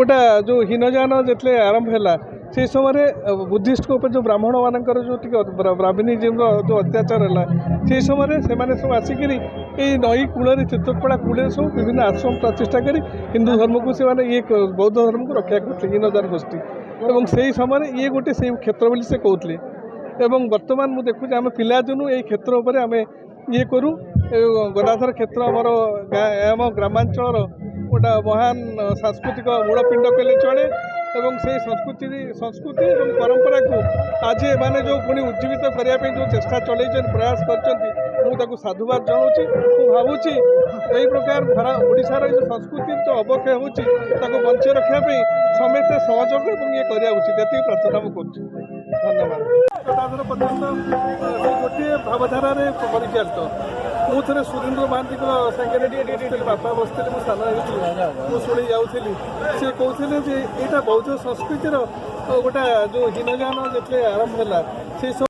गोटा जो हीनजान जिते आरंभ है से समय बुद्धिस्ट को जो ब्राह्मण मानकर जो ब्राह्मणिज्म जो अत्याचार है से समय से सब आसिक नई कूल चित्रकला कूल सब विभिन्न आश्रम प्रतिष्ठा कर हिंदू धर्म को से ये बौद्ध धर्म को रक्षा करते हीनजान गोष्ठी और से समय ये गोटे से क्षेत्र बोली से कहते एवं वर्तमान मुझे देखुचे आम पिला दिनू ये क्षेत्र उपर आम ये करूँ गदाधर क्षेत्र आमर आम ग्रामांचल गोटा महान सांस्कृतिक मूलपिंड कहले चले एवं से संस्कृति और परंपरा को आज एने जो पुणी उज्जीवित करने जो चेष्टा चल प्रयास कर साधुवाद जनाऊँ भावुची यही प्रकार ओडार जो संस्कृति जो अवक्षय होती बंचे रखापी समस्ते सहयोग और ये करा उचित ये प्रार्थना मुझे धन्यवाद। गदाधर पर्यटन गोटे भावधारा परिचालित मुझे सुरेन्द्र महांती सागे बापा बसते मुझे सान मुझे शुणी जाऊँगी सी कहते यहाँ बौद्ध संस्कृतिर गोटा जो हीनजान जिते आरंभ है से सब